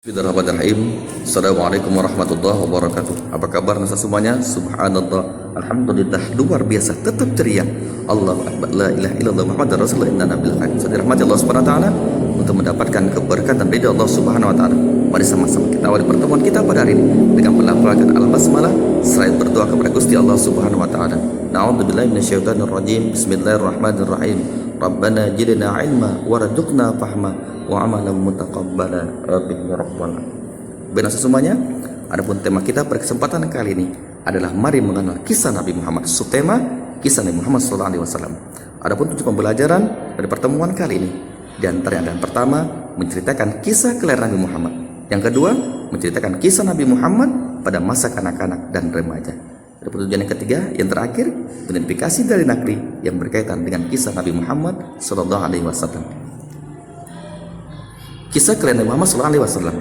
Bismillahirrahmanirrahim. Assalamualaikum warahmatullahi wabarakatuh. Apa kabar nasa semuanya? Subhanallah, alhamdulillah, luar biasa, tetap ceria. Allahu akbar, la ilaha illallah Muhammadar Rasulullah, inna nabil khair. Saya dirahmati Allah Subhanahu wa taala untuk mendapatkan keberkatan dari Allah Subhanahu wa taala. Mari sama-sama kita awali pertemuan kita pada hari ini dengan melafalkan al-basmalah seraya berdoa kepada Gusti Allah Subhanahu wa taala. Na'udzubillahi minasyaitonir rajim. Bismillahirrahmanirrahim. Rabbana jidna ilma warzuqna fahma wa amalan mutaqabbala rabbil rabbana. Benar semuanya, adapun tema kita pada kesempatan kali ini adalah mari mengenal kisah Nabi Muhammad. Subtema kisah Nabi Muhammad SAW. Adapun tujuan pembelajaran dari pertemuan kali ini di antaranya yang pertama menceritakan kisah kelahiran Nabi Muhammad. Yang kedua menceritakan kisah Nabi Muhammad pada masa kanak-kanak dan remaja. Adapun tujuan yang ketiga yang terakhir identifikasi dari nakli yang berkaitan dengan kisah Nabi Muhammad SAW. Kisah kelahiran Nabi Muhammad SAW.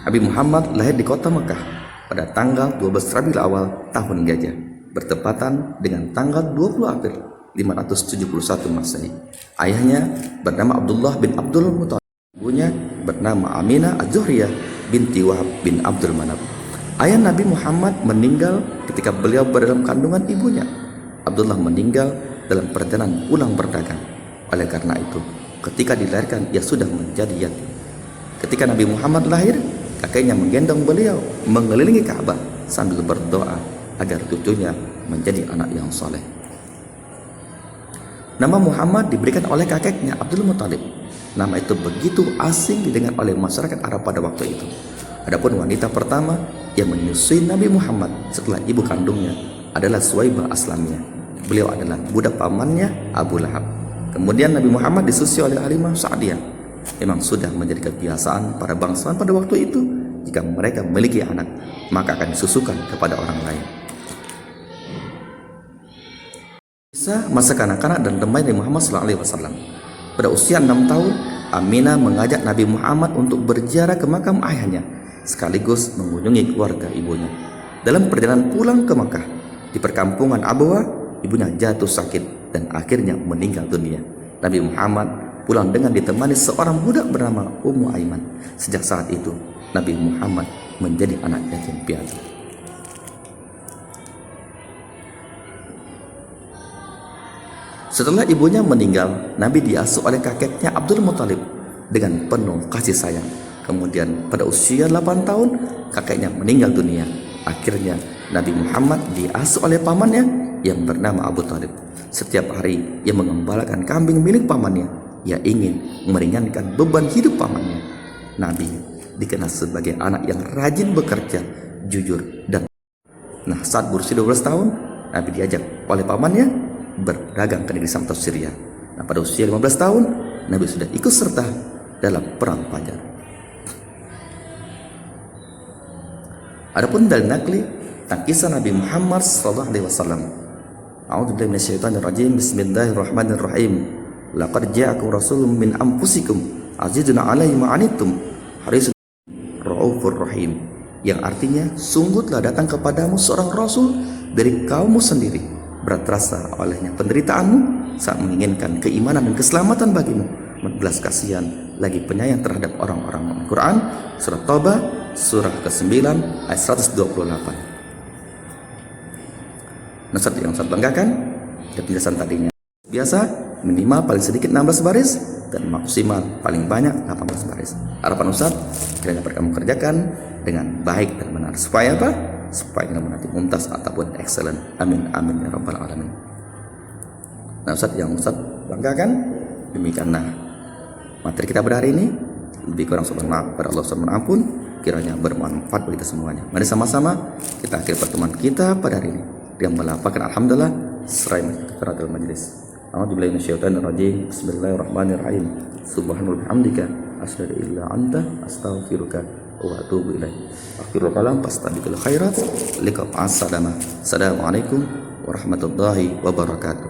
Nabi Muhammad lahir di kota Mekah pada tanggal 12 Rabiul Awal tahun Gajah, bertepatan dengan tanggal 20 April 571 Masehi. Ayahnya bernama Abdullah bin Abdul Muthalib, ibunya bernama Aminah Az-Zuhriyah binti Wahab bin Abdul Manaf. Ayah Nabi Muhammad meninggal ketika beliau berada dalam kandungan ibunya. Abdullah meninggal dalam perjalanan pulang berdagang. Oleh karena itu, ketika dilahirkan ia sudah menjadi yatim. Ketika Nabi Muhammad lahir, kakeknya menggendong beliau mengelilingi Ka'bah sambil berdoa agar cucunya menjadi anak yang saleh. Nama Muhammad diberikan oleh kakeknya Abdul Muthalib. Nama itu begitu asing didengar oleh masyarakat Arab pada waktu itu. Adapun wanita pertama yang menyusui Nabi Muhammad setelah ibu kandungnya adalah Suwaibah Aslamiyah. Beliau adalah budak pamannya Abu Lahab. Kemudian Nabi Muhammad disusui oleh Halimah Sa'diyah. Memang sudah menjadi kebiasaan para bangsawan pada waktu itu, jika mereka memiliki anak maka akan disusukan kepada orang lain. Kisah masa kanak-kanak dan remaja Nabi Muhammad SAW. Pada usia 6 tahun, Aminah mengajak Nabi Muhammad untuk berziarah ke makam ayahnya, sekaligus mengunjungi keluarga ibunya. Dalam perjalanan pulang ke Makkah, di perkampungan Abwa, ibunya jatuh sakit dan akhirnya meninggal dunia. Nabi Muhammad pulang dengan ditemani seorang budak bernama Ummu Aiman. Sejak saat itu, Nabi Muhammad menjadi anak yatim piatu. Setelah ibunya meninggal, Nabi diasuh oleh kakeknya Abdul Muthalib dengan penuh kasih sayang. Kemudian pada usia 8 tahun, kakeknya meninggal dunia. Akhirnya Nabi Muhammad diasuh oleh pamannya yang bernama Abu Thalib. Setiap hari ia mengembalakan kambing milik pamannya. Ia ingin meringankan beban hidup pamannya. Nabi dikenal sebagai anak yang rajin bekerja, jujur, dan saat berusia 12 tahun, Nabi diajak oleh pamannya berdagang ke negeri Syam atau Syria. Pada usia 15 tahun, Nabi sudah ikut serta dalam perang Fajar. Adapun dari nakli tentang kisah Nabi Muhammad SAW. A'udzubillahi minasyaitonir rajim. Bismillahirrahmanirrahim. Laqad ja'akum rasulun min anfusikum azizun 'alaihi ma 'anittum harisun raufur rahim. Yang artinya, sungguh telah datang kepadamu seorang rasul dari kaummu sendiri, berat rasa olehnya penderitaanmu saat menginginkan keimanan dan keselamatan bagimu, belas kasihan lagi penyayang terhadap orang-orang. Al-Quran Surah Taubah surah ke-9 ayat 128. Nasihat yang saya banggakan dan penjelasan tadinya biasa minimal paling sedikit 16 baris dan maksimal paling banyak 18 baris. Harapan Ustaz kiranya dapat kamu kerjakan dengan baik dan benar, supaya apa? Supaya kamu nanti mumtaz ataupun excellent. Amin amin ya rabbal alamin. Ustaz yang Ustaz banggakan, demikianlah materi kita pada hari ini. Lebih kurang mohon maaf pada Allah Subhanahu ampun, kiranya bermanfaat bagi kita semuanya. Mari sama-sama kita akhiri pertemuan kita pada hari ini dengan melafalkan alhamdulillah seraya dalam majlis. A'udzubillahi minasyaitonir rajim. Bismillahirrahmanirrahim. Subhanallah bihamdika asyhadu illa anta astaghfiruka wa atubu ilaik. Akhirul kalam fastabiqul khairat. Liqa ma'as salamah. Assalamualaikum warahmatullahi wabarakatuh.